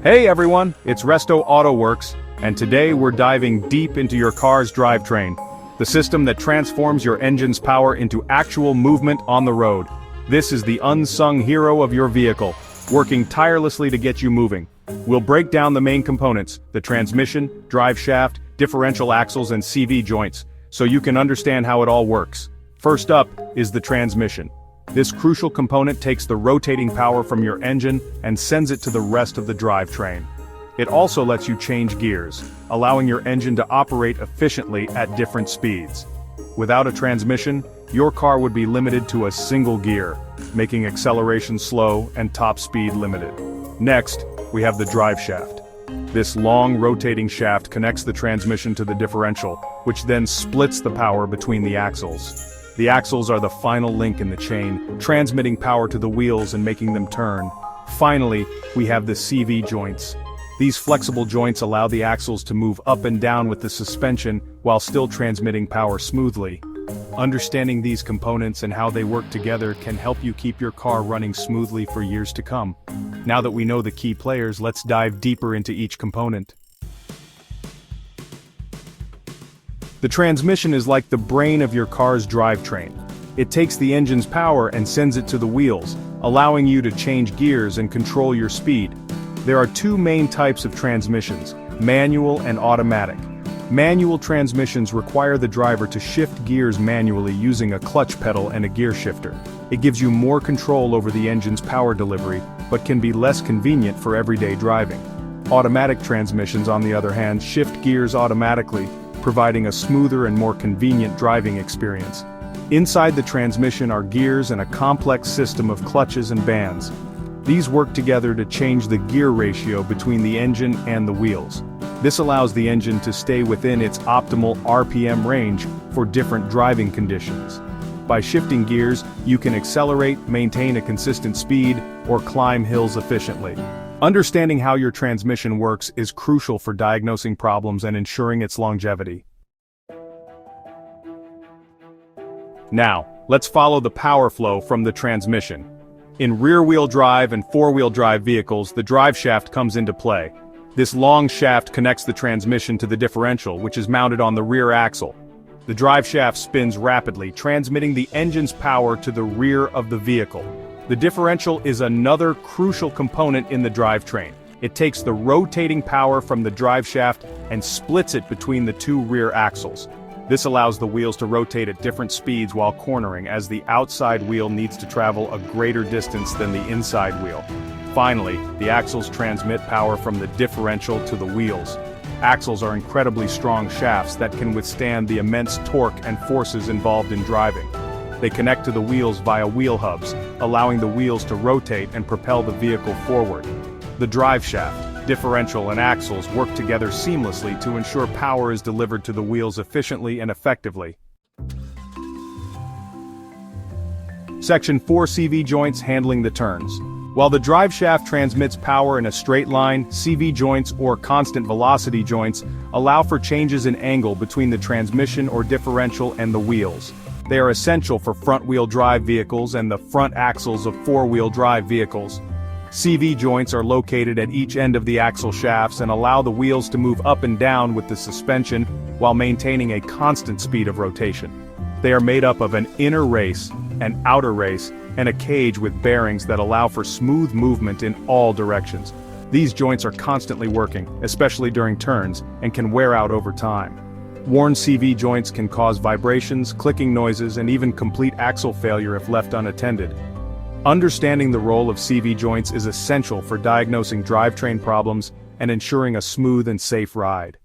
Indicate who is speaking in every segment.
Speaker 1: Hey everyone, it's Resto Auto Works, and today we're diving deep into your car's drivetrain, the system that transforms your engine's power into actual movement on the road. This is the unsung hero of your vehicle, working tirelessly to get you moving. We'll break down the main components, the transmission, drive shaft, differential axles and CV joints, so you can understand how it all works. First up is the transmission. This crucial component takes the rotating power from your engine and sends it to the rest of the drivetrain. It also lets you change gears, allowing your engine to operate efficiently at different speeds. Without a transmission, your car would be limited to a single gear, making acceleration slow and top speed limited. Next, we have the drive shaft. This long rotating shaft connects the transmission to the differential, which then splits the power between the axles. The axles are the final link in the chain, transmitting power to the wheels and making them turn. Finally, we have the CV joints. These flexible joints allow the axles to move up and down with the suspension while still transmitting power smoothly. Understanding these components and how they work together can help you keep your car running smoothly for years to come. Now that we know the key players, let's dive deeper into each component. The transmission is like the brain of your car's drivetrain. It takes the engine's power and sends it to the wheels, allowing you to change gears and control your speed. There are two main types of transmissions, manual and automatic. Manual transmissions require the driver to shift gears manually using a clutch pedal and a gear shifter. It gives you more control over the engine's power delivery, but can be less convenient for everyday driving. Automatic transmissions, on the other hand, shift gears automatically, providing a smoother and more convenient driving experience. Inside the transmission are gears and a complex system of clutches and bands. These work together to change the gear ratio between the engine and the wheels. This allows the engine to stay within its optimal RPM range for different driving conditions. By shifting gears, you can accelerate, maintain a consistent speed, or climb hills efficiently. Understanding how your transmission works is crucial for diagnosing problems and ensuring its longevity. Now, let's follow the power flow from the transmission. In rear-wheel drive and four-wheel drive vehicles, the drive shaft comes into play. This long shaft connects the transmission to the differential, which is mounted on the rear axle. The drive shaft spins rapidly, transmitting the engine's power to the rear of the vehicle. The differential is another crucial component in the drivetrain. It takes the rotating power from the drive shaft and splits it between the two rear axles. This allows the wheels to rotate at different speeds while cornering, as the outside wheel needs to travel a greater distance than the inside wheel. Finally, the axles transmit power from the differential to the wheels. Axles are incredibly strong shafts that can withstand the immense torque and forces involved in driving. They connect to the wheels via wheel hubs, allowing the wheels to rotate and propel the vehicle forward. The drive shaft, differential and axles work together seamlessly to ensure power is delivered to the wheels efficiently and effectively. Section 4: CV joints handling the turns. While the drive shaft transmits power in a straight line, CV joints or constant velocity joints allow for changes in angle between the transmission or differential and the wheels. They are essential for front-wheel drive vehicles and the front axles of four-wheel drive vehicles. CV joints are located at each end of the axle shafts and allow the wheels to move up and down with the suspension while maintaining a constant speed of rotation. They are made up of an inner race, an outer race, and a cage with bearings that allow for smooth movement in all directions. These joints are constantly working, especially during turns, and can wear out over time. Worn CV joints can cause vibrations, clicking noises, and even complete axle failure if left unattended. Understanding the role of CV joints is essential for diagnosing drivetrain problems and ensuring a smooth and safe ride.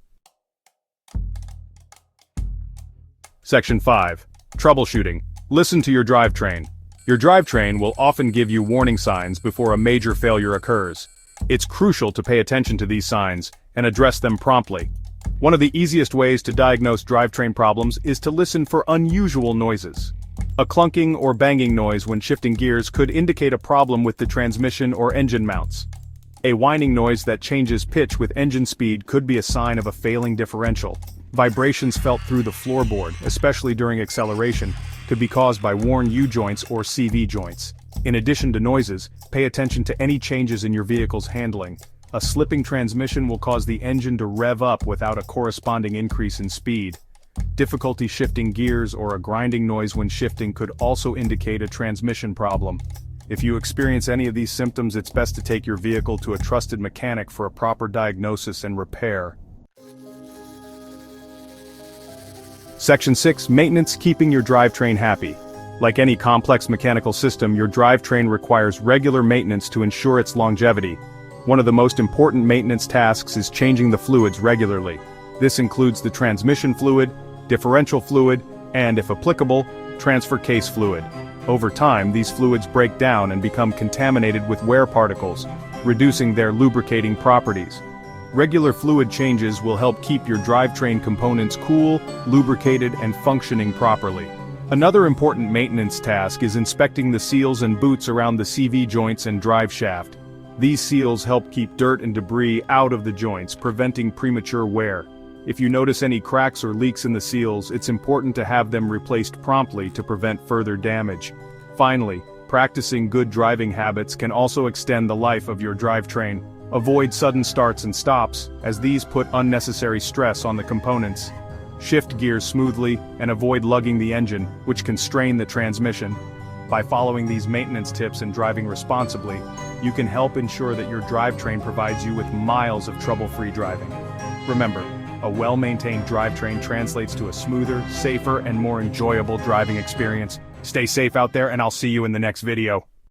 Speaker 1: Section 5: Troubleshooting. Listen to your drivetrain. Your drivetrain will often give you warning signs before a major failure occurs. It's crucial to pay attention to these signs and address them promptly. One of the easiest ways to diagnose drivetrain problems is to listen for unusual noises. A clunking or banging noise when shifting gears could indicate a problem with the transmission or engine mounts. A whining noise that changes pitch with engine speed could be a sign of a failing differential. Vibrations felt through the floorboard, especially during acceleration, could be caused by worn U-joints or CV joints. In addition to noises, pay attention to any changes in your vehicle's handling. A slipping transmission will cause the engine to rev up without a corresponding increase in speed. Difficulty shifting gears or a grinding noise when shifting could also indicate a transmission problem. If you experience any of these symptoms, it's best to take your vehicle to a trusted mechanic for a proper diagnosis and repair. Section 6. Maintenance: keeping your drivetrain happy. Like any complex mechanical system, your drivetrain requires regular maintenance to ensure its longevity. One of the most important maintenance tasks is changing the fluids regularly. This includes the transmission fluid, differential fluid, and, if applicable, transfer case fluid. Over time, these fluids break down and become contaminated with wear particles, reducing their lubricating properties. Regular fluid changes will help keep your drivetrain components cool, lubricated, and functioning properly. Another important maintenance task is inspecting the seals and boots around the CV joints and driveshaft. These seals help keep dirt and debris out of the joints, preventing premature wear. If you notice any cracks or leaks in the seals, it's important to have them replaced promptly to prevent further damage. Finally, practicing good driving habits can also extend the life of your drivetrain. Avoid sudden starts and stops, as these put unnecessary stress on the components. Shift gears smoothly, and avoid lugging the engine, which can strain the transmission. By following these maintenance tips and driving responsibly, you can help ensure that your drivetrain provides you with miles of trouble-free driving. Remember, a well-maintained drivetrain translates to a smoother, safer, and more enjoyable driving experience. Stay safe out there, and I'll see you in the next video.